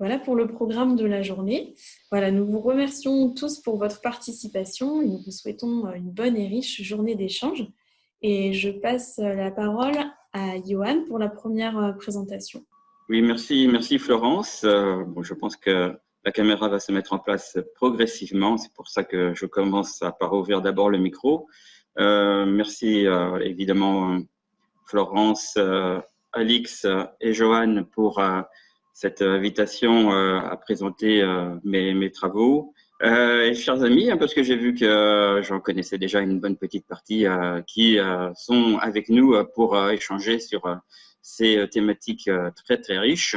Voilà pour le programme de la journée. Voilà, nous vous remercions tous pour votre participation et nous vous souhaitons une bonne et riche journée d'échange. Et je passe la parole à Johan pour la première présentation. Oui, merci Florence. Bon, je pense que la caméra va se mettre en place progressivement. C'est pour ça que je commence par ouvrir d'abord le micro. Merci évidemment Florence, Alix et Johan pour cette invitation à présenter mes travaux. Et chers amis, parce que j'ai vu que j'en connaissais déjà une bonne petite partie qui sont avec nous pour échanger sur ces thématiques très riches.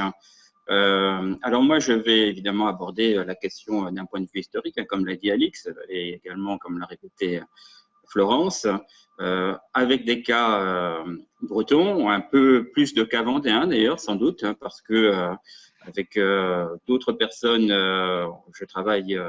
Alors moi, je vais évidemment aborder la question d'un point de vue historique, comme l'a dit Alix, et également comme l'a répété Florence, avec des cas bretons, un peu plus de cas vendéens d'ailleurs, sans doute, parce que avec d'autres personnes, je travaille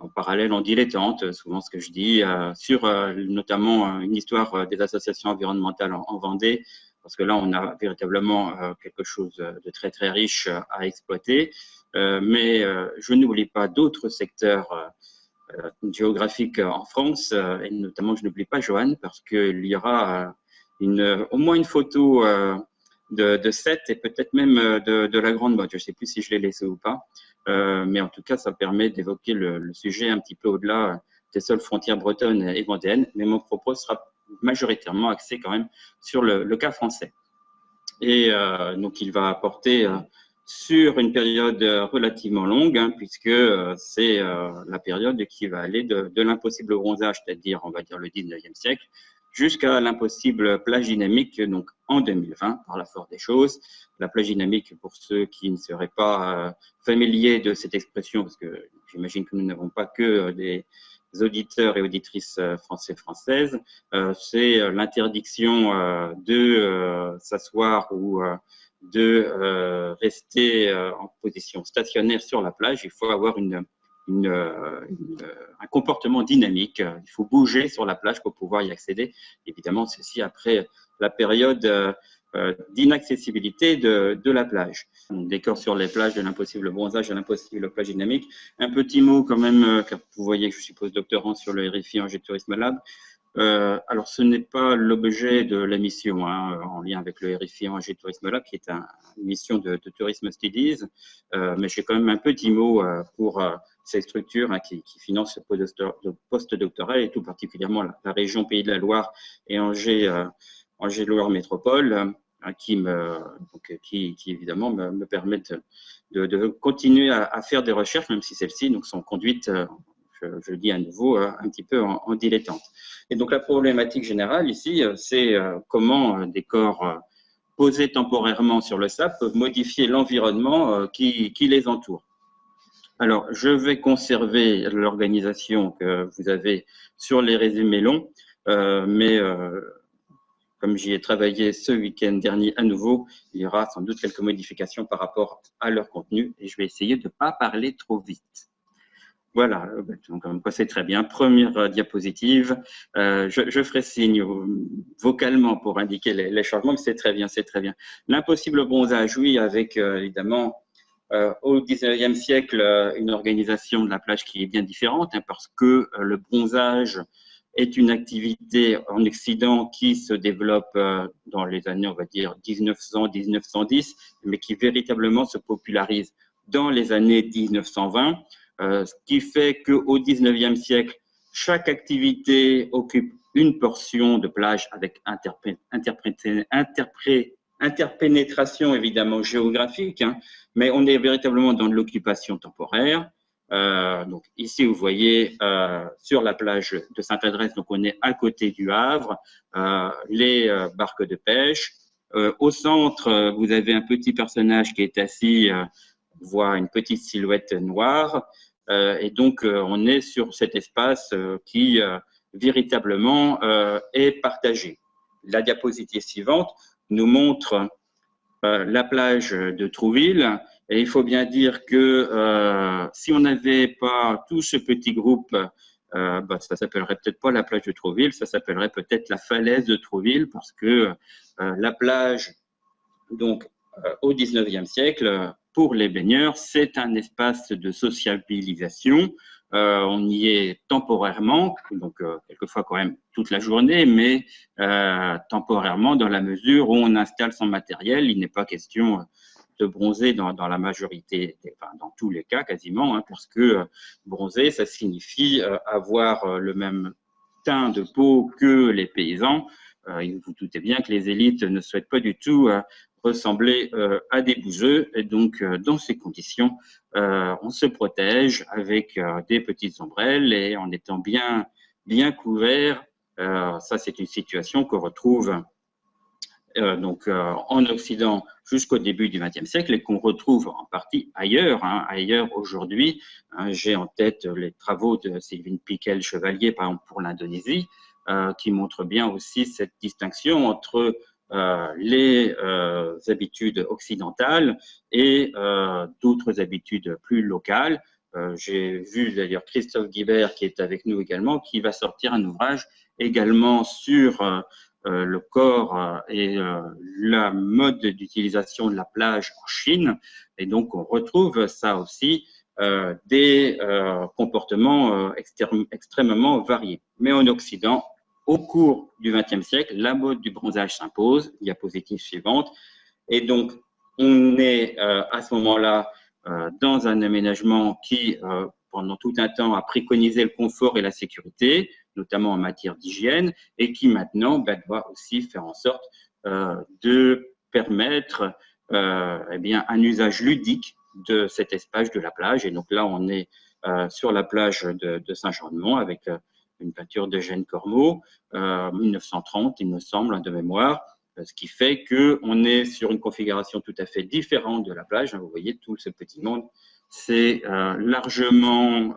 en parallèle, en dilettante, souvent ce que je dis, sur notamment une histoire des associations environnementales en Vendée, parce que là, on a véritablement quelque chose de très riche à exploiter. Mais je n'oublie pas d'autres secteurs géographiques en France, et notamment, je n'oublie pas Johan, parce qu'il y aura au moins une photo de Sète et peut-être même de la Grande Motte. Je ne sais plus si je l'ai laissé ou pas. Mais en tout cas, ça permet d'évoquer le sujet un petit peu au-delà des seules frontières bretonnes et vendéennes. Mais mon propos sera majoritairement axé quand même sur le cas français. Et donc, il va porter sur une période relativement longue, puisque c'est la période qui va aller de l'impossible bronzage, c'est-à-dire, on va dire, le 19e siècle, jusqu'à l'impossible plage dynamique, donc en 2020, par la force des choses. La plage dynamique, pour ceux qui ne seraient pas familiers de cette expression, parce que j'imagine que nous n'avons pas que des auditeurs et auditrices françaises, c'est l'interdiction de s'asseoir ou de rester en position stationnaire sur la plage. Il faut avoir un comportement dynamique. Il faut bouger sur la plage pour pouvoir y accéder. Évidemment, ceci après la période d'inaccessibilité de la plage. On décore sur les plages de l'impossible bronzage à l'impossible plage dynamique. Un petit mot quand même, car vous voyez que je suis postdoctorant sur le RFI Angers Tourisme Lab. Alors, ce n'est pas l'objet de la mission en lien avec le RFI Angers Tourisme Lab, qui est une mission de Tourisme Studies, mais j'ai quand même un petit mot pour ces structures qui financent le post-doctorat et tout particulièrement la région Pays de la Loire et Angers-Loire Métropole, qui évidemment me permettent de continuer à faire des recherches, même si celles-ci sont conduites, je le dis à nouveau, un petit peu en dilettante. Et donc la problématique générale ici, c'est comment des corps posés temporairement sur le sable peuvent modifier l'environnement qui les entoure. Alors, je vais conserver l'organisation que vous avez sur les résumés longs, mais comme j'y ai travaillé ce week-end dernier à nouveau, il y aura sans doute quelques modifications par rapport à leur contenu et je vais essayer de ne pas parler trop vite. Voilà, donc c'est très bien. Première diapositive, je ferai signe vocalement pour indiquer les changements, mais c'est très bien, c'est très bien. L'impossible bronzage, oui, avec évidemment au 19e siècle une organisation de la plage qui est bien différente, parce que le bronzage est une activité en Occident qui se développe dans les années, on va dire, 1900-1910, mais qui véritablement se popularise dans les années 1920, ce qui fait qu'au 19e siècle, chaque activité occupe une portion de plage avec interpénétration évidemment géographique, mais on est véritablement dans de l'occupation temporaire. Donc ici, vous voyez sur la plage de Sainte-Adresse, donc on est à côté du Havre, les barques de pêche. Au centre, vous avez un petit personnage qui est assis, on voit une petite silhouette noire, et donc on est sur cet espace qui véritablement est partagé. La diapositive suivante nous montre la plage de Trouville. Et il faut bien dire que si on n'avait pas tout ce petit groupe, ça s'appellerait peut-être pas la plage de Trouville, ça s'appellerait peut-être la falaise de Trouville, parce que la plage, donc au 19e siècle, pour les baigneurs, c'est un espace de sociabilisation. On y est temporairement, donc quelquefois quand même toute la journée, mais temporairement dans la mesure où on installe son matériel. Il n'est pas question de bronzer dans la majorité, enfin dans tous les cas quasiment, hein, parce que bronzer, ça signifie avoir le même teint de peau que les paysans. Vous vous doutez bien que les élites ne souhaitent pas du tout ressembler à des bouseux. Et donc, dans ces conditions, on se protège avec des petites ombrelles et en étant bien couvert. Ça, c'est une situation qu'on retrouve en Occident jusqu'au début du XXe siècle et qu'on retrouve en partie ailleurs. Ailleurs aujourd'hui, j'ai en tête les travaux de Sylvine Piquel-Chevalier, par exemple pour l'Indonésie, qui montrent bien aussi cette distinction entre les habitudes occidentales et d'autres habitudes plus locales. J'ai vu d'ailleurs Christophe Guibert, qui est avec nous également, qui va sortir un ouvrage également sur le corps et la mode d'utilisation de la plage en Chine. Et donc, on retrouve ça aussi, des comportements extrêmement variés. Mais en Occident, au cours du XXe siècle, la mode du bronzage s'impose. Diapositive suivante. Et donc, on est à ce moment-là dans un aménagement qui, pendant tout un temps, a préconisé le confort et la sécurité, notamment en matière d'hygiène, et qui maintenant doit aussi faire en sorte de permettre un usage ludique de cet espace de la plage. Et donc là, on est sur la plage de Saint-Jean-de-Mont avec une peinture d'Eugène Cormot, 1930, il me semble, de mémoire, ce qui fait qu'on est sur une configuration tout à fait différente de la plage. Vous voyez, tout ce petit monde c'est largement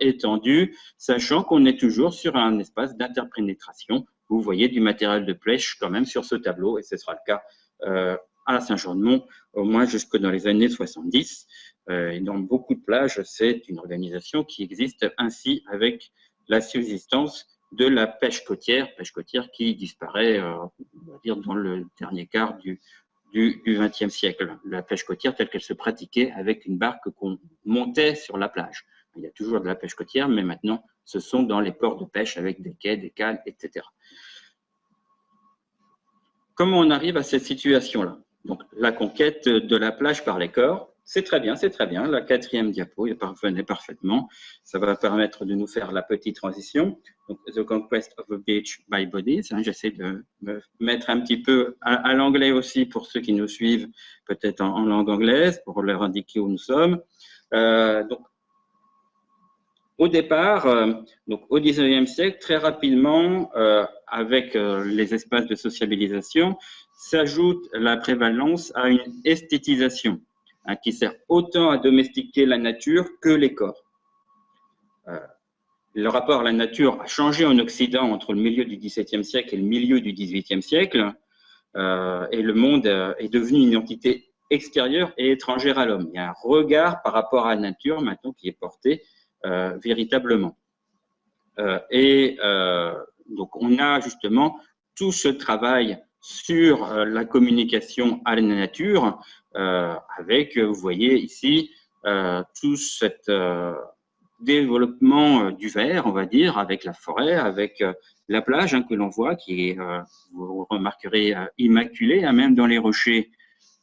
étendu, sachant qu'on est toujours sur un espace d'interpénétration. Vous voyez du matériel de pêche quand même sur ce tableau, et ce sera le cas à Saint-Jean-de-Mont, au moins jusque dans les années 70. Et dans beaucoup de plages, c'est une organisation qui existe ainsi avec la subsistance de la pêche côtière qui disparaît, on va dire, dans le dernier quart du XXe siècle. La pêche côtière telle qu'elle se pratiquait avec une barque qu'on montait sur la plage. Il y a toujours de la pêche côtière, mais maintenant, ce sont dans les ports de pêche avec des quais, des cales, etc. Comment on arrive à cette situation-là? Donc, la conquête de la plage par les corps, c'est très bien, c'est très bien. La quatrième diapo, il parvenait parfaitement. Ça va permettre de nous faire la petite transition. Donc, The Conquest of the Beach by Bodies. J'essaie de me mettre un petit peu à l'anglais aussi pour ceux qui nous suivent, peut-être en langue anglaise, pour leur indiquer où nous sommes. Donc, au départ, donc au XIXe siècle, très rapidement, avec les espaces de sociabilisation, s'ajoute la prévalence à une esthétisation qui sert autant à domestiquer la nature que les corps. Le rapport à la nature a changé en Occident entre le milieu du XVIIe siècle et le milieu du XVIIIe siècle, et le monde est devenu une entité extérieure et étrangère à l'homme. Il y a un regard par rapport à la nature maintenant qui est porté véritablement. Donc, on a justement tout ce travail sur la communication à la nature, avec, vous voyez ici, tout cet développement du vert, on va dire, avec la forêt, avec la plage que l'on voit, qui est, vous remarquerez, immaculée, même dans les rochers.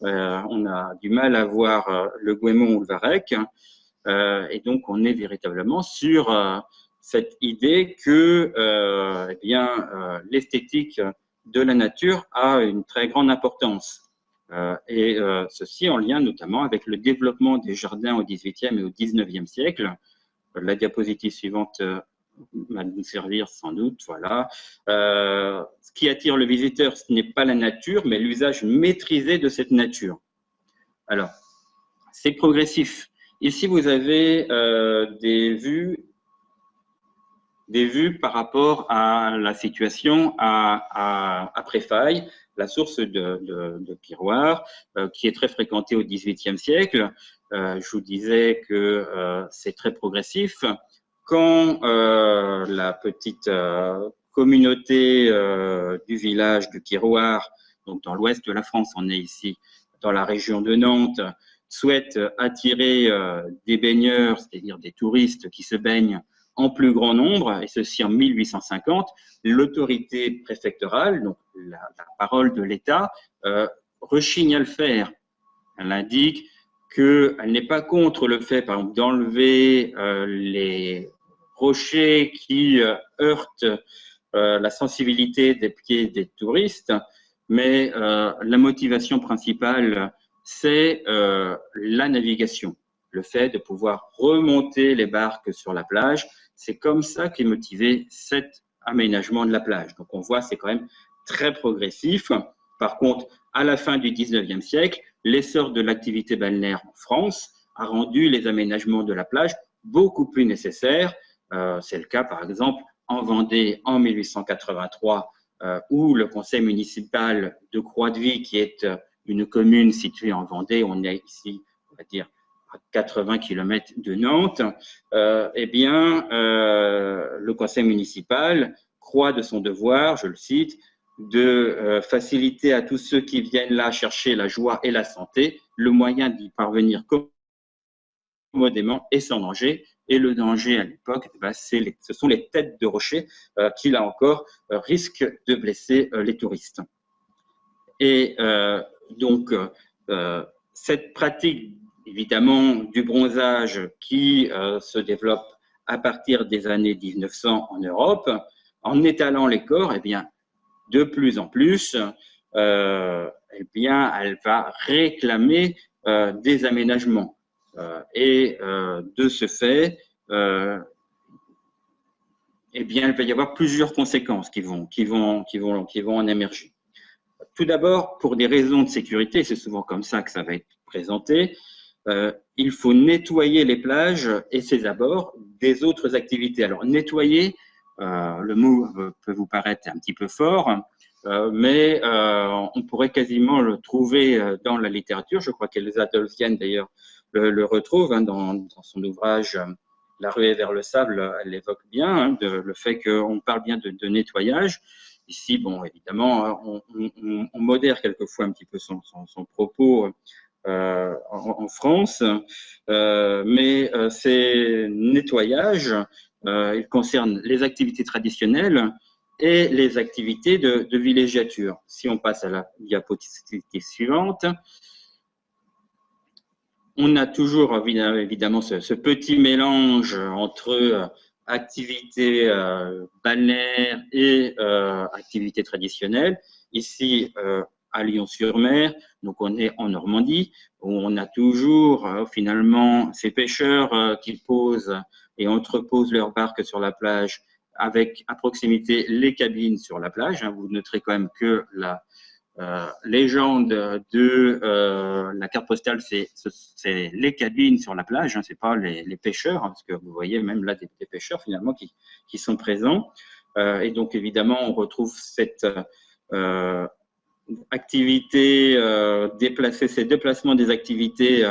On a du mal à voir le goémon ou le varech. Et donc, on est véritablement sur cette idée que l'esthétique de la nature a une très grande importance. Et ceci en lien notamment avec le développement des jardins au XVIIIe et au XIXe siècle. La diapositive suivante va nous servir sans doute. Voilà. Ce qui attire le visiteur, ce n'est pas la nature, mais l'usage maîtrisé de cette nature. Alors, c'est progressif. Ici, vous avez des vues par rapport à la situation à Préfaille, la source de Piroir, qui est très fréquentée au XVIIIe siècle. Je vous disais que c'est très progressif. Quand la petite communauté du village de Piroir, donc dans l'ouest de la France, on est ici dans la région de Nantes, souhaite attirer des baigneurs, c'est-à-dire des touristes qui se baignent en plus grand nombre, et ceci en 1850, l'autorité préfectorale, donc la parole de l'État, rechigne à le faire. Elle indique qu'elle n'est pas contre le fait, par exemple, d'enlever les rochers qui heurtent la sensibilité des pieds des touristes, mais la motivation principale, c'est la navigation, le fait de pouvoir remonter les barques sur la plage. C'est comme ça qu'est motivé cet aménagement de la plage. Donc on voit, c'est quand même très progressif. Par contre, à la fin du 19e siècle, l'essor de l'activité balnéaire en France a rendu les aménagements de la plage beaucoup plus nécessaires. C'est le cas, par exemple, en Vendée en 1883, où le conseil municipal de Croix-de-Vie, qui est une commune située en Vendée, on est ici, on va dire, à 80 km de Nantes, le conseil municipal croit de son devoir, je le cite, de faciliter à tous ceux qui viennent là chercher la joie et la santé le moyen d'y parvenir commodément et sans danger. Et le danger à l'époque, ce sont les têtes de rocher qui, là encore, risquent de blesser les touristes. Et cette pratique, évidemment, du bronzage qui se développe à partir des années 1900 en Europe, en étalant les corps, de plus en plus, elle va réclamer des aménagements. De ce fait, il va y avoir plusieurs conséquences qui vont en émerger. Tout d'abord, pour des raisons de sécurité, c'est souvent comme ça que ça va être présenté, il faut nettoyer les plages et ses abords des autres activités. Alors, nettoyer, le mot peut vous paraître un petit peu fort, mais on pourrait quasiment le trouver dans la littérature. Je crois qu'Elsa Dolphienne, d'ailleurs, le retrouve dans son ouvrage La ruée vers le sable. Elle l'évoque bien, le fait qu'on parle bien de nettoyage. Ici, bon, évidemment, on modère quelquefois un petit peu son propos en France, mais ces nettoyages, ils concernent les activités traditionnelles et les activités de villégiature. Si on passe à la diapositive suivante, on a toujours évidemment ce petit mélange entre activités balnéaires et activités traditionnelles. Ici, à Lyon-sur-Mer, donc on est en Normandie, où on a toujours finalement ces pêcheurs qui posent et entreposent leurs barques sur la plage avec à proximité les cabines sur la plage. Vous noterez quand même que la légende de la carte postale, c'est les cabines sur la plage, c'est pas les pêcheurs, parce que vous voyez même là des pêcheurs finalement qui sont présents. Et donc évidemment, on retrouve cette activité ces déplacements des activités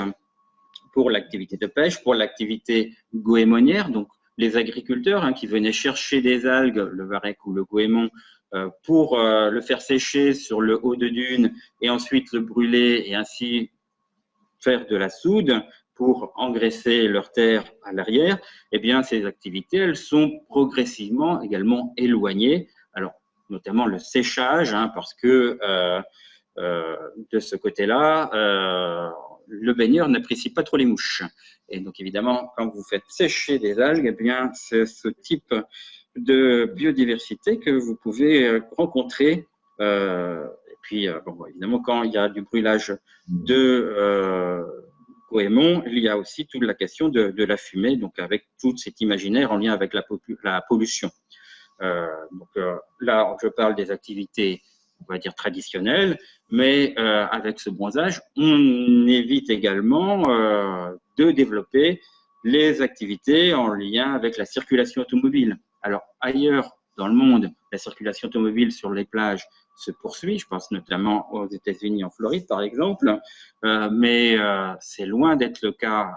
pour l'activité de pêche, pour l'activité goémonière, donc les agriculteurs qui venaient chercher des algues, le varech ou le goémon, pour le faire sécher sur le haut de dune et ensuite le brûler et ainsi faire de la soude pour engraisser leurs terres à l'arrière, ces activités, elles sont progressivement également éloignées. Alors, notamment le séchage, parce que de ce côté-là, le baigneur n'apprécie pas trop les mouches. Et donc, évidemment, quand vous faites sécher des algues, c'est ce type de biodiversité que vous pouvez rencontrer. Et puis, évidemment, quand il y a du brûlage de goémon, il y a aussi toute la question de la fumée, donc avec tout cet imaginaire en lien avec la pollution. Là, je parle des activités, on va dire, traditionnelles, mais avec ce bronzage, on évite également de développer les activités en lien avec la circulation automobile. Alors, ailleurs dans le monde, la circulation automobile sur les plages se poursuit, je pense notamment aux États-Unis, en Floride par exemple, mais c'est loin d'être le cas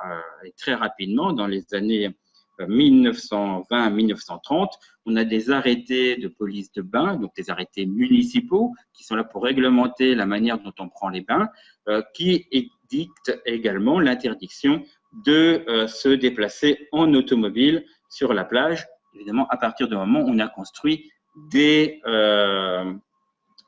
et très rapidement dans les années 1920-1930, on a des arrêtés de police de bains, donc des arrêtés municipaux qui sont là pour réglementer la manière dont on prend les bains, qui dicte également l'interdiction de se déplacer en automobile sur la plage, évidemment à partir du moment où on a construit des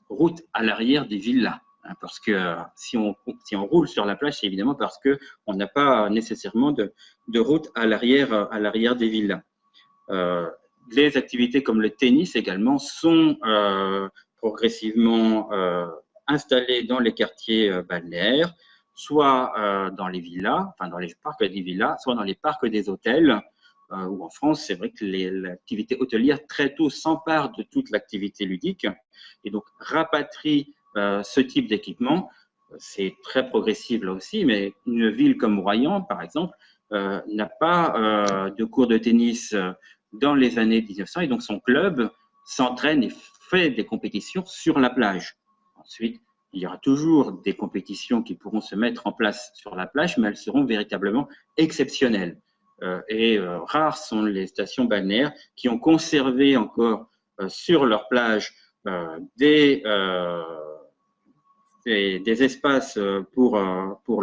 routes à l'arrière des villas. Parce que si on roule sur la plage, c'est évidemment parce qu'on n'a pas nécessairement de route à l'arrière des villas. Les activités comme le tennis également sont progressivement installées dans les quartiers balnéaires, soit dans les villas, enfin dans les parcs des villas, soit dans les parcs des hôtels, où en France, c'est vrai que l'activité hôtelière très tôt s'empare de toute l'activité ludique et donc rapatrie ce type d'équipement. C'est très progressif là aussi, mais une ville comme Royan, par exemple, n'a pas de cours de tennis dans les années 1900 et donc son club s'entraîne et fait des compétitions sur la plage. Ensuite, il y aura toujours des compétitions qui pourront se mettre en place sur la plage, mais elles seront véritablement exceptionnelles. Rares sont les stations balnéaires qui ont conservé encore sur leur plage des espaces pour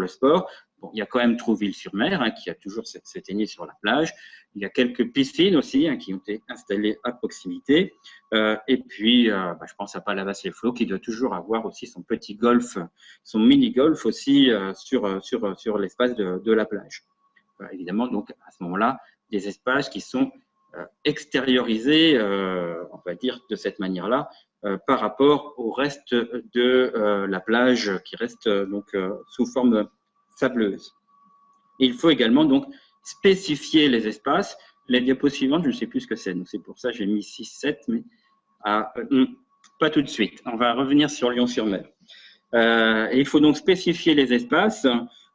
le sport. Bon, il y a quand même Trouville-sur-Mer qui a toujours cette tennis sur la plage. Il y a quelques piscines aussi qui ont été installées à proximité. Et puis, je pense à Palavas-les-Flots qui doit toujours avoir aussi son petit golf, son mini-golf aussi sur l'espace de la plage. Évidemment, donc à ce moment-là, des espaces qui sont extériorisés, on va dire de cette manière-là, par rapport au reste de la plage qui reste donc sous forme sableuse. Il faut également donc spécifier les espaces. Les diapos suivantes, je ne sais plus ce que c'est, donc c'est pour ça que j'ai mis 6, 7, mais pas tout de suite. On va revenir sur Lyon-sur-Mer. Il faut donc spécifier les espaces,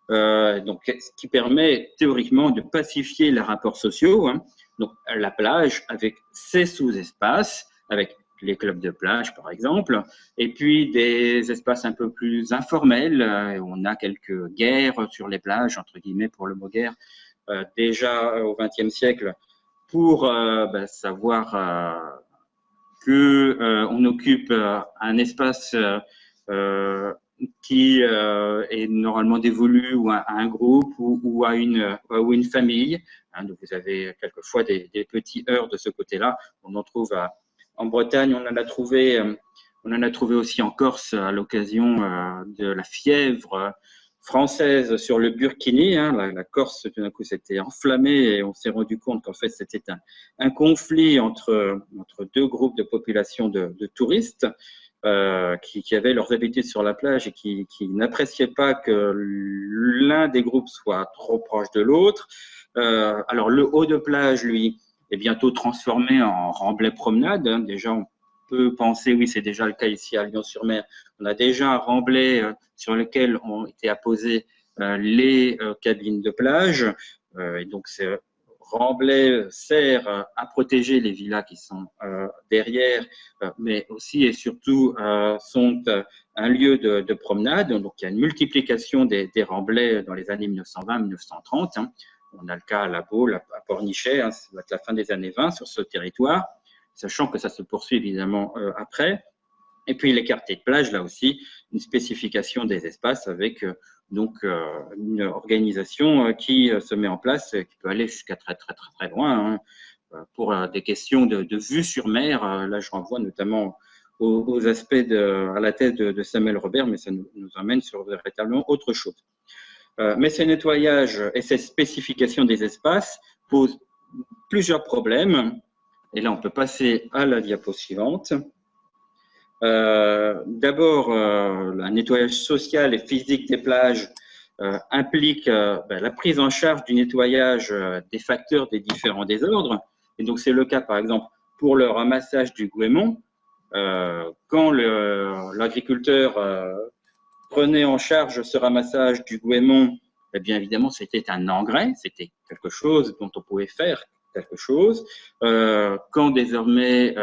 donc, ce qui permet théoriquement de pacifier les rapports sociaux. Donc, la plage avec ses sous-espaces, avec les clubs de plage par exemple, et puis des espaces un peu plus informels. On a quelques guerres sur les plages, entre guillemets pour le mot guerre, déjà au XXe siècle, pour savoir qu'on occupe un espace qui est normalement dévolu à un groupe ou à une famille. Donc vous avez quelquefois des petits heurts de ce côté-là. On en trouve en Bretagne, on en a trouvé aussi en Corse à l'occasion de la fièvre française sur le Burkini. La Corse, tout d'un coup, s'était enflammée et on s'est rendu compte qu'en fait, c'était un conflit entre deux groupes de population de touristes qui avaient leurs habitudes sur la plage et qui n'appréciaient pas que l'un des groupes soit trop proche de l'autre. Alors, le haut de plage, lui, est bientôt transformé en remblai promenade. Déjà, on peut penser, oui, c'est déjà le cas ici à Lyon-sur-Mer, on a déjà un remblai sur lequel ont été apposées les cabines de plage. Et donc, ce remblai sert à protéger les villas qui sont derrière, mais aussi et surtout sont un lieu de promenade. Donc, il y a une multiplication des remblais dans les années 1920-1930. On a le cas à La Baule, à Pornichet, ça va être la fin des années 20 sur ce territoire, sachant que ça se poursuit évidemment après. Et puis les quartiers de plage, là aussi, une spécification des espaces avec une organisation qui se met en place, qui peut aller jusqu'à très loin. Pour des questions de vue sur mer, là je renvoie notamment aux aspects à la thèse de Samuel Robert, mais ça nous emmène sur véritablement autre chose. Mais ce nettoyage et cette spécification des espaces posent plusieurs problèmes. Et là, on peut passer à la diapo suivante. D'abord, un nettoyage social et physique des plages implique la prise en charge du nettoyage des facteurs des différents désordres. Et donc, c'est le cas, par exemple, pour le ramassage du goémon. Quand l'agriculteur prenait en charge ce ramassage du goémon, eh bien évidemment, c'était un engrais, c'était quelque chose dont on pouvait faire quelque chose. Quand désormais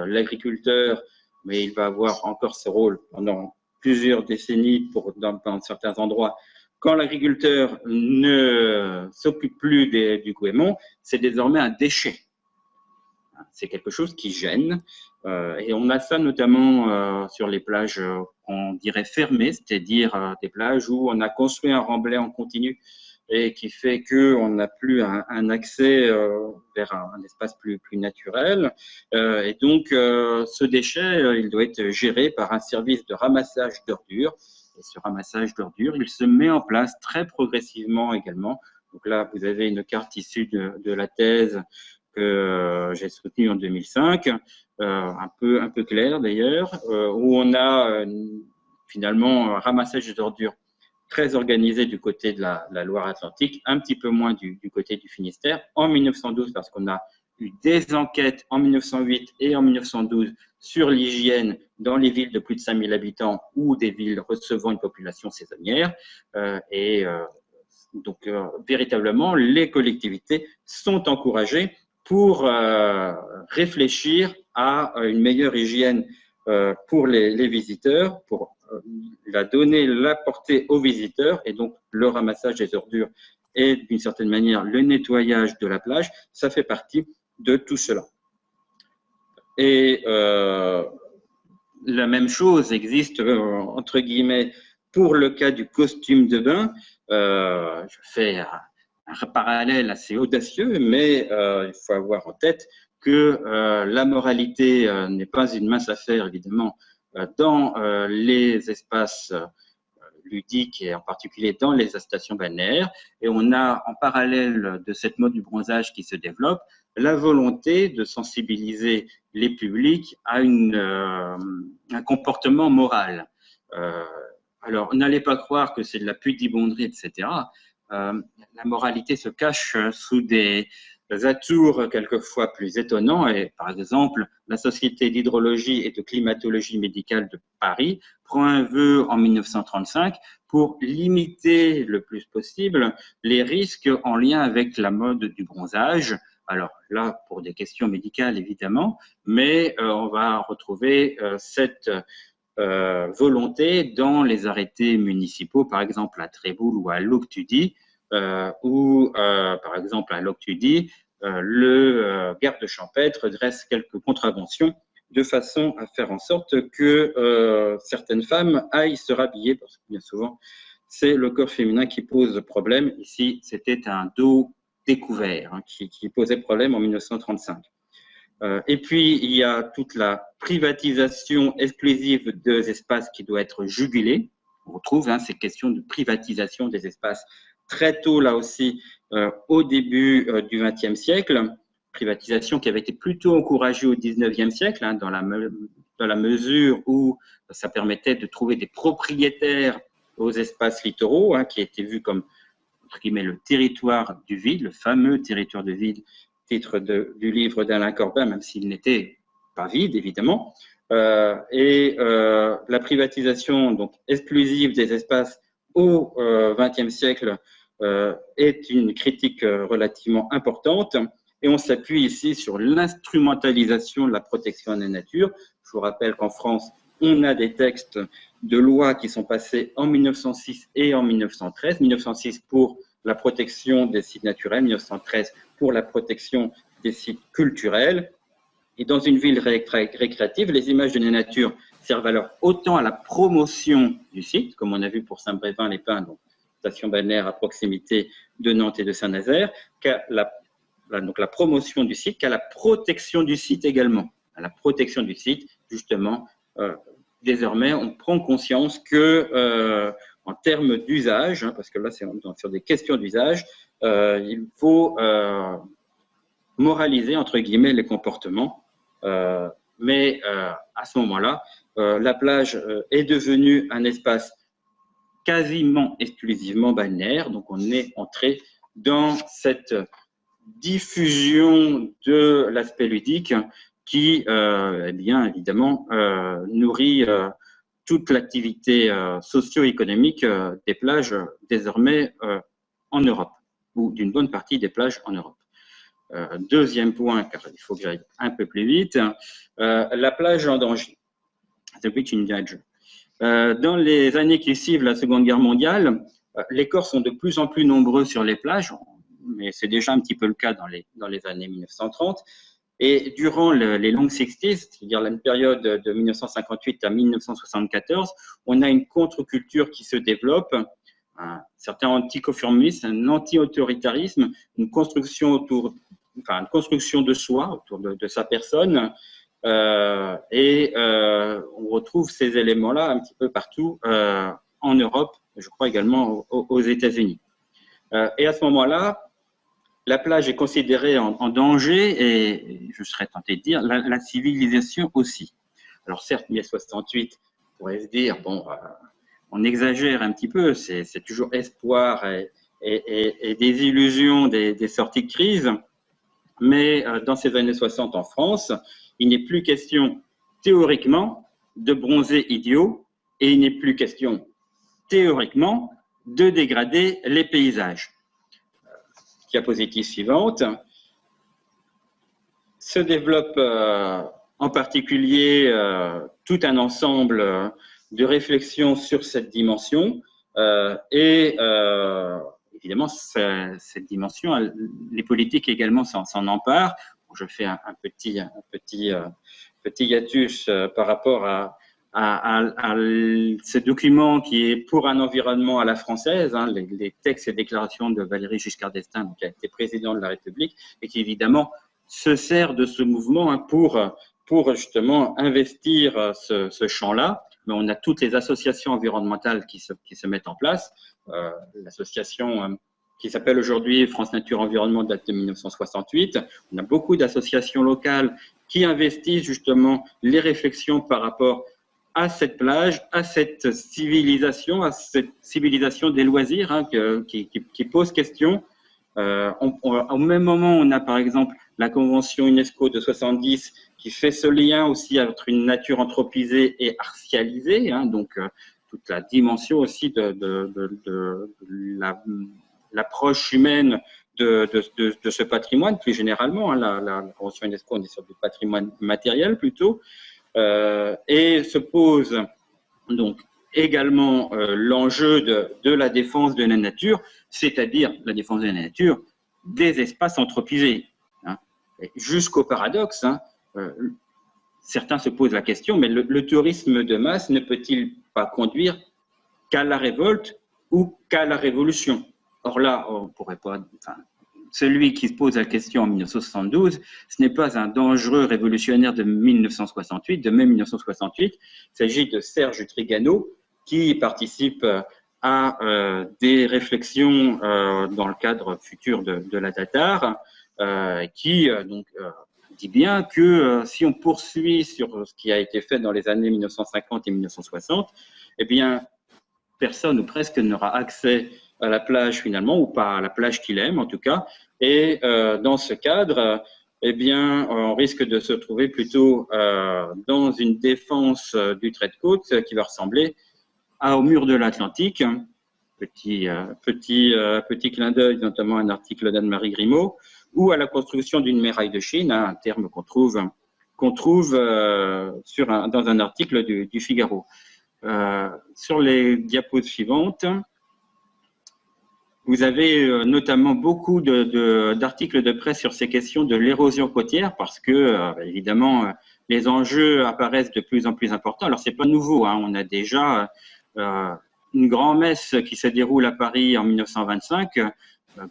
l'agriculteur, mais il va avoir encore ce rôle pendant plusieurs décennies dans certains endroits, quand l'agriculteur ne s'occupe plus du goémon, c'est désormais un déchet. C'est quelque chose qui gêne Et on a ça notamment sur les plages qu'on dirait fermées, c'est-à-dire des plages où on a construit un remblai en continu et qui fait qu'on n'a plus un accès vers un espace plus naturel. Et donc, ce déchet, il doit être géré par un service de ramassage d'ordures. Et ce ramassage d'ordures, il se met en place très progressivement également. Donc là, vous avez une carte issue de la thèse que j'ai soutenue en 2005, un peu claire d'ailleurs, où on a finalement un ramassage d'ordures très organisé du côté de la Loire-Atlantique, un petit peu moins du côté du Finistère. En 1912, parce qu'on a eu des enquêtes en 1908 et en 1912 sur l'hygiène dans les villes de plus de 5000 habitants ou des villes recevant une population saisonnière. Donc, véritablement, les collectivités sont encouragées pour réfléchir à une meilleure hygiène pour les visiteurs, pour la donner, l'apporter aux visiteurs, et donc le ramassage des ordures et d'une certaine manière le nettoyage de la plage, ça fait partie de tout cela. Et la même chose existe, entre guillemets, pour le cas du costume de bain. Je fais un parallèle assez audacieux, mais il faut avoir en tête que la moralité n'est pas une mince affaire, évidemment, dans les espaces ludiques et en particulier dans les stations balnéaires. Et on a en parallèle de cette mode du bronzage qui se développe, la volonté de sensibiliser les publics à un comportement moral. Alors, n'allez pas croire que c'est de la pudibonderie, etc. La moralité se cache sous des atours quelquefois plus étonnants. Et par exemple, la Société d'hydrologie et de climatologie médicale de Paris prend un vœu en 1935 pour limiter le plus possible les risques en lien avec la mode du bronzage. Alors là, pour des questions médicales, évidemment, mais on va retrouver cette volonté dans les arrêtés municipaux, par exemple à Tréboul ou à Loctudy, où, par exemple, à Loctudy, le garde champêtre dresse quelques contraventions de façon à faire en sorte que certaines femmes aillent se rhabiller, parce que bien souvent, c'est le corps féminin qui pose problème. Ici, c'était un dos découvert qui posait problème en 1935. Et puis, il y a toute la privatisation exclusive des espaces qui doit être jugulée. On retrouve ces questions de privatisation des espaces très tôt, là aussi, au début du XXe siècle. Privatisation qui avait été plutôt encouragée au XIXe siècle, dans la mesure où ça permettait de trouver des propriétaires aux espaces littoraux, qui étaient vus comme, entre guillemets, le territoire du vide, le fameux territoire de vide, titre du livre d'Alain Corbin, même s'il n'était pas vide, évidemment. La privatisation donc, exclusive des espaces au XXe siècle est une critique relativement importante. Et on s'appuie ici sur l'instrumentalisation de la protection de la nature. Je vous rappelle qu'en France, on a des textes de loi qui sont passés en 1906 et en 1913. 1906 pour la protection des sites naturels, 1913 pour la protection des sites culturels. Et dans une ville récréative, les images de la nature servent alors autant à la promotion du site, comme on a vu pour Saint-Brévin-les-Pins, donc station balnéaire à proximité de Nantes et de Saint-Nazaire, qu'à la promotion du site, qu'à la protection du site également. À la protection du site, justement, désormais, on prend conscience que en termes d'usage, parce que là, c'est sur des questions d'usage, il faut moraliser, entre guillemets, les comportements. Mais à ce moment-là, la plage est devenue un espace quasiment exclusivement balnéaire. Donc, on est entré dans cette diffusion de l'aspect ludique qui, eh bien, évidemment, nourrit toute l'activité socio-économique des plages désormais en Europe, ou d'une bonne partie des plages en Europe. Deuxième point, car il faut que j'aille un peu plus vite, la plage en danger, the beach in danger. Dans les années qui suivent la Seconde Guerre mondiale, les corps sont de plus en plus nombreux sur les plages, mais c'est déjà un petit peu le cas dans les années 1930. Et durant les Long 60s, c'est-à-dire la période de 1958 à 1974, on a une contre-culture qui se développe, un certain anticonformisme, un anti-autoritarisme, une construction une construction de soi autour de sa personne. On retrouve ces éléments-là un petit peu partout en Europe, je crois également aux États-Unis. Et à ce moment-là, la plage est considérée en danger et je serais tenté de dire la civilisation aussi. Alors certes, 1968, on pourrait se dire, bon, on exagère un petit peu, c'est toujours espoir et des illusions des sorties de crise, mais dans ces années 60 en France, il n'est plus question théoriquement de bronzer idiots et il n'est plus question théoriquement de dégrader les paysages. Diapositive suivante. Se développe en particulier tout un ensemble de réflexions sur cette dimension évidemment cette dimension, les politiques également s'en emparent. Je fais un petit hiatus par rapport à ce document qui est pour un environnement à la française, hein, les textes et déclarations de Valéry Giscard d'Estaing, qui a été président de la République, et qui évidemment se sert de ce mouvement hein, pour justement investir ce champ-là. Mais on a toutes les associations environnementales qui se mettent en place. L'association qui s'appelle aujourd'hui France Nature Environnement date de 1968. On a beaucoup d'associations locales qui investissent justement les réflexions par rapport à cette plage, à cette civilisation des loisirs hein, qui pose question. Au même moment, on a par exemple la Convention UNESCO de 70 qui fait ce lien aussi entre une nature anthropisée et artificialisée, hein, donc toute la dimension aussi de l'approche humaine de ce patrimoine, plus généralement. Hein, la Convention UNESCO, on est sur du patrimoine matériel plutôt. Et se pose donc également l'enjeu de la défense de la nature, c'est-à-dire la défense de la nature des espaces anthropisés. Hein. Jusqu'au paradoxe, hein, certains se posent la question, mais le tourisme de masse ne peut-il pas conduire qu'à la révolte ou qu'à la révolution? Or là, on pourrait pas... celui qui se pose la question en 1972, ce n'est pas un dangereux révolutionnaire de 1968, de mai 1968. Il s'agit de Serge Trigano, qui participe à des réflexions dans le cadre futur de la Tatar, qui dit bien que si on poursuit sur ce qui a été fait dans les années 1950 et 1960, eh bien, personne ou presque n'aura accès à la plage finalement, ou pas à la plage qu'il aime en tout cas. Et dans ce cadre, eh bien, on risque de se trouver plutôt dans une défense du trait de côte qui va ressembler au mur de l'Atlantique. Petit clin d'œil, notamment un article d'Anne-Marie Grimaud, ou à la construction d'une muraille de Chine, un terme qu'on trouve dans un article du Figaro. Sur les diapos suivantes, vous avez notamment beaucoup d'articles de presse sur ces questions de l'érosion côtière parce que, évidemment, les enjeux apparaissent de plus en plus importants. Alors, c'est pas nouveau, hein, on a déjà une grand-messe qui se déroule à Paris en 1925,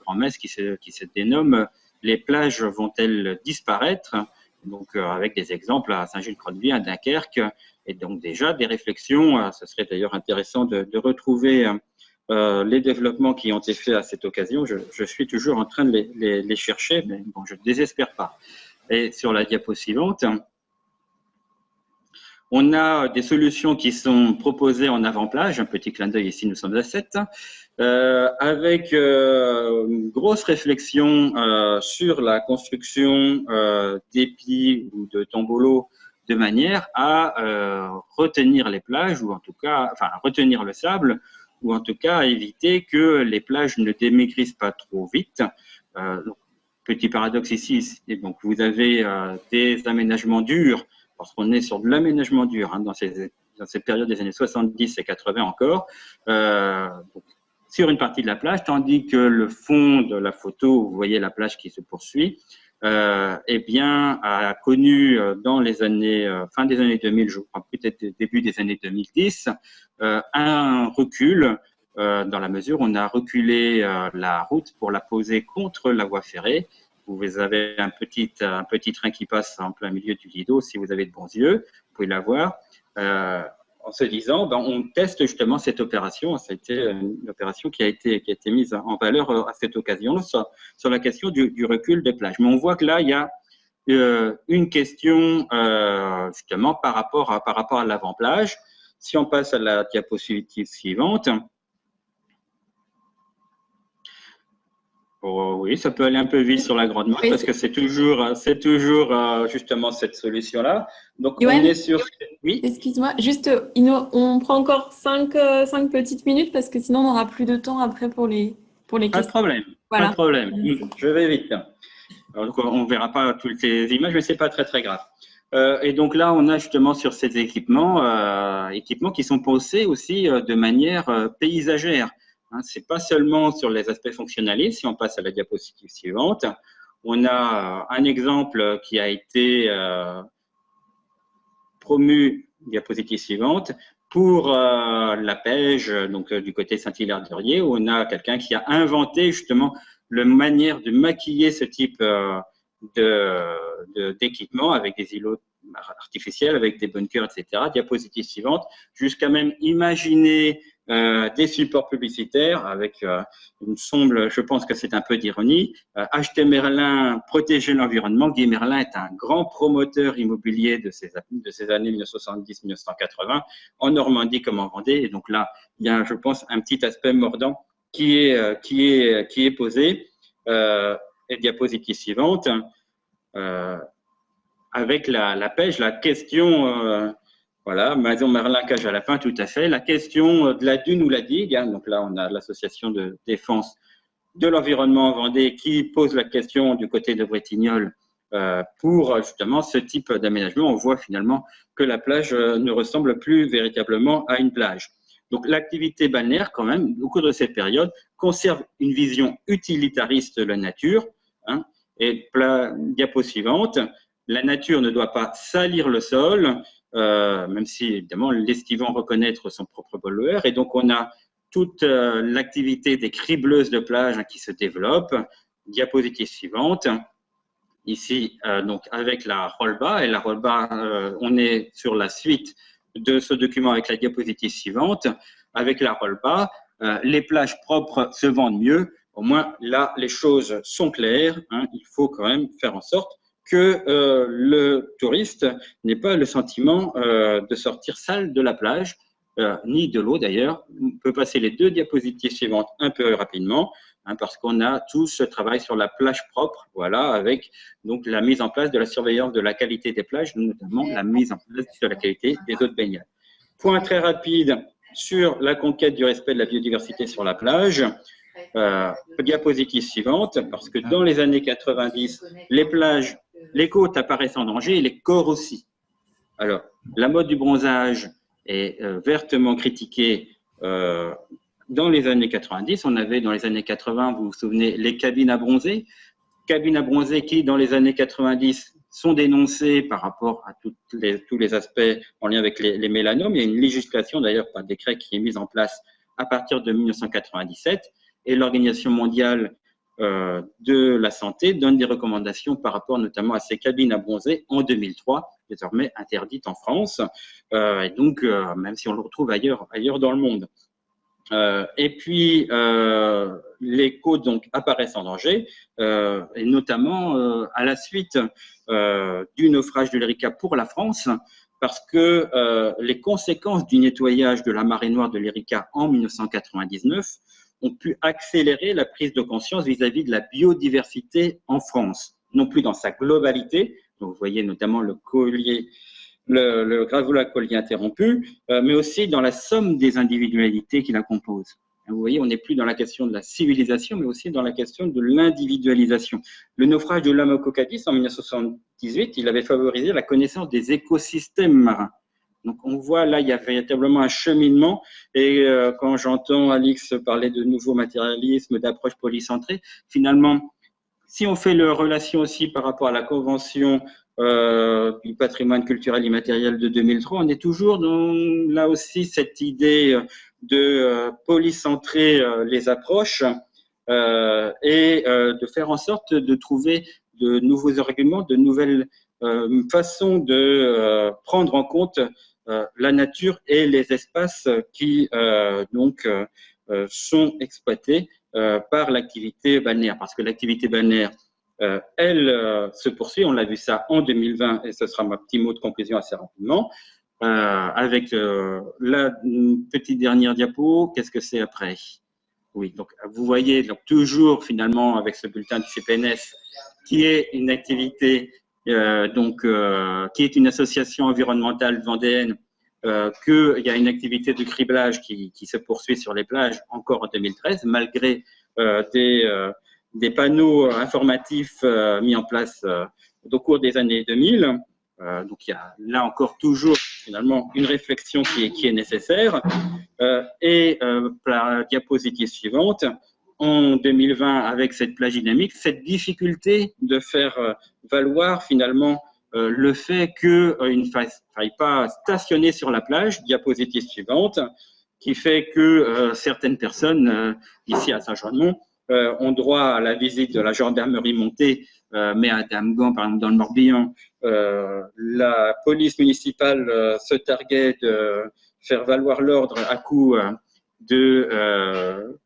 grand-messe qui se dénomme « Les plages vont-elles disparaître ?» donc avec des exemples à Saint-Gilles-Croix-de-Vie, à Dunkerque, et donc déjà des réflexions. Ce serait d'ailleurs intéressant de retrouver les développements qui ont été faits à cette occasion. Je suis toujours en train de les chercher, mais bon, je ne désespère pas. Et sur la diapo suivante, on a des solutions qui sont proposées en avant-plage. Un petit clin d'œil ici, nous sommes à 7, avec une grosse réflexion sur la construction d'épis ou de tombolos de manière à retenir les plages, ou en tout cas, enfin, retenir le sable, ou en tout cas à éviter que les plages ne démaigrissent pas trop vite. Petit paradoxe ici, donc vous avez des aménagements durs, parce qu'on est sur de l'aménagement dur hein, dans cette période des années 70 et 80 encore, donc, sur une partie de la plage, tandis que le fond de la photo, vous voyez la plage qui se poursuit, eh bien, a connu dans les années, fin des années 2000, je crois peut-être début des années 2010, un recul dans la mesure où on a reculé la route pour la poser contre la voie ferrée. Vous avez un petit train qui passe en plein milieu du Lido, si vous avez de bons yeux, vous pouvez la voir. En se disant, ben, on teste justement cette opération. Ça a été une opération qui a été mise en valeur à cette occasion sur la question du recul des plages. Mais on voit que là, il y a une question justement par rapport à l'avant-plage. Si on passe à la diapositive suivante. Oh, oui, ça peut aller un peu vite sur la grande mode parce que c'est toujours justement cette solution-là. Donc, Yoann, on est sur… Oui. Excuse-moi, juste, on prend encore 5 petites minutes parce que sinon on n'aura plus de temps après pour les questions. Pas de problème, voilà. Pas de problème. Je vais vite. Alors, on ne verra pas toutes les images, mais ce n'est pas très, très grave. Et donc là, on a justement sur ces équipements qui sont pensés aussi de manière paysagère. Hein, c'est pas seulement sur les aspects fonctionnalistes. Si on passe à la diapositive suivante, on a un exemple qui a été promu, diapositive suivante, pour la pêche, donc du côté Saint-Hilaire-d'Uriez, où on a quelqu'un qui a inventé justement la manière de maquiller ce type d'équipement avec des îlots artificiels, avec des bunkers, etc. Diapositive suivante, jusqu'à même imaginer des supports publicitaires avec une sombre, je pense que c'est un peu d'ironie. Acheter Merlin, protéger l'environnement. Guy Merlin est un grand promoteur immobilier de ces années 1970-1980 en Normandie comme en Vendée. Et donc là, il y a, je pense, un petit aspect mordant qui est posé. Et diapositive suivante. Avec la pêche, la question… voilà, Maison Merlin, cage à lapin, tout à fait. La question de la dune ou la digue, hein, donc là, on a l'association de défense de l'environnement en Vendée qui pose la question du côté de Bretignolles pour justement ce type d'aménagement. On voit finalement que la plage ne ressemble plus véritablement à une plage. Donc l'activité balnéaire, quand même, au cours de cette période, conserve une vision utilitariste de la nature. Hein, et diapo suivante, la nature ne doit pas salir le sol, même si évidemment l'estivant reconnaître son propre pollueur. Et donc on a toute l'activité des cribleuses de plage qui se développe. Diapositive suivante. Ici, donc avec la Rolba. Et la Rolba, on est sur la suite de ce document avec la diapositive suivante. Avec la Rolba, les plages propres se vendent mieux. Au moins, là, les choses sont claires. Hein. Il faut quand même faire en sorte que le touriste n'ait pas le sentiment de sortir sale de la plage, ni de l'eau d'ailleurs. On peut passer les deux diapositives suivantes un peu rapidement, hein, parce qu'on a tout ce travail sur la plage propre, voilà, avec donc la mise en place de la surveillance de la qualité des plages, notamment la mise en place de la qualité des eaux de baignade. Point très rapide sur la conquête du respect de la biodiversité sur la plage. Diapositive suivante, parce que dans les années 90, les plages, les côtes apparaissent en danger et les corps aussi. Alors, la mode du bronzage est vertement critiquée dans les années 90. On avait dans les années 80, vous vous souvenez, les cabines à bronzer qui, dans les années 90, sont dénoncées par rapport à tous les aspects en lien avec les mélanomes. Il y a une législation, d'ailleurs, par décret qui est mise en place à partir de 1997. Et l'Organisation mondiale de la santé donne des recommandations par rapport notamment à ces cabines à bronzer en 2003, désormais interdites en France, et donc même si on le retrouve ailleurs dans le monde. Et puis, les côtes donc, apparaissent en danger, et notamment à la suite du naufrage de l'Erika pour la France, parce que les conséquences du nettoyage de la marée noire de l'Erika en 1999 ont pu accélérer la prise de conscience vis-à-vis de la biodiversité en France, non plus dans sa globalité. Donc, vous voyez notamment le gravelots à collier interrompu, mais aussi dans la somme des individualités qui la composent. Vous voyez, on n'est plus dans la question de la civilisation, mais aussi dans la question de l'individualisation. Le naufrage de l'homme au Cocadis en 1978, il avait favorisé la connaissance des écosystèmes marins. Donc, on voit là, il y a véritablement un cheminement. Et quand j'entends Alix parler de nouveau matérialisme, d'approche polycentrée, finalement, si on fait la relation aussi par rapport à la Convention du patrimoine culturel immatériel de 2003, on est toujours dans, là aussi, cette idée de polycentrer les approches et de faire en sorte de trouver de nouveaux arguments, de nouvelles façons de prendre en compte la nature et les espaces qui sont exploités par l'activité balnéaire. Parce que l'activité balnéaire, elle se poursuit, on l'a vu ça en 2020, et ce sera ma petit mot de conclusion assez rapidement, avec la petite dernière diapo, qu'est-ce que c'est après? Oui, donc vous voyez donc, toujours finalement avec ce bulletin du CPNS, qui est une activité, qui est une association environnementale vendéenne, qu'il y a une activité de criblage qui se poursuit sur les plages encore en 2013, malgré des panneaux informatifs mis en place au cours des années 2000. Donc il y a là encore toujours finalement une réflexion qui est nécessaire. La diapositive suivante, en 2020, avec cette plage dynamique, cette difficulté de faire valoir finalement le fait qu'il ne faille pas stationner sur la plage, diapositive suivante, qui fait que certaines personnes, ici à Saint-Jean-de-Mont, ont droit à la visite de la gendarmerie montée, mais à Damgand, par exemple dans le Morbihan, la police municipale se targuait de faire valoir l'ordre à coup de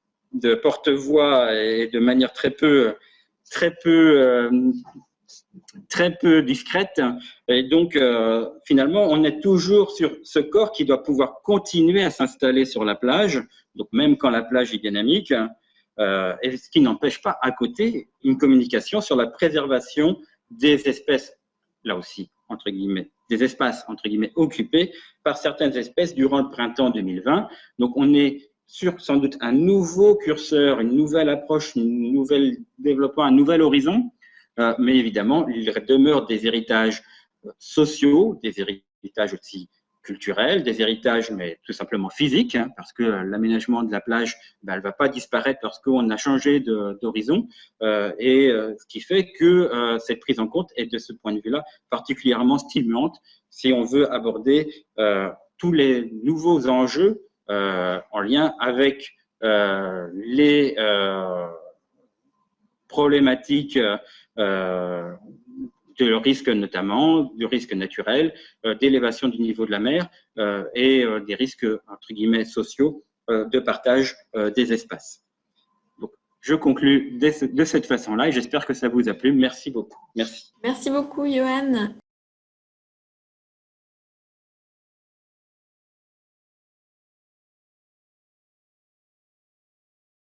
porte-voix et de manière très peu discrète. Et donc, finalement, on est toujours sur ce corps qui doit pouvoir continuer à s'installer sur la plage, donc même quand la plage est dynamique, et ce qui n'empêche pas à côté une communication sur la préservation des espèces, là aussi, entre guillemets, des espaces, entre guillemets, occupés par certaines espèces durant le printemps 2020. Donc, on est sur sans doute un nouveau curseur, une nouvelle approche, un nouvel développement, un nouvel horizon, mais évidemment, il demeure des héritages sociaux, des héritages aussi culturels, des héritages, mais tout simplement physiques, hein, parce que l'aménagement de la plage, elle ne va pas disparaître lorsqu'on a changé d'horizon, ce qui fait que cette prise en compte est de ce point de vue-là particulièrement stimulante si on veut aborder tous les nouveaux enjeux en lien avec les problématiques de risque notamment, du risque naturel, d'élévation du niveau de la mer et des risques, entre guillemets, sociaux de partage des espaces. Donc, je conclus de cette façon-là et j'espère que ça vous a plu. Merci beaucoup. Merci. Merci beaucoup, Johan.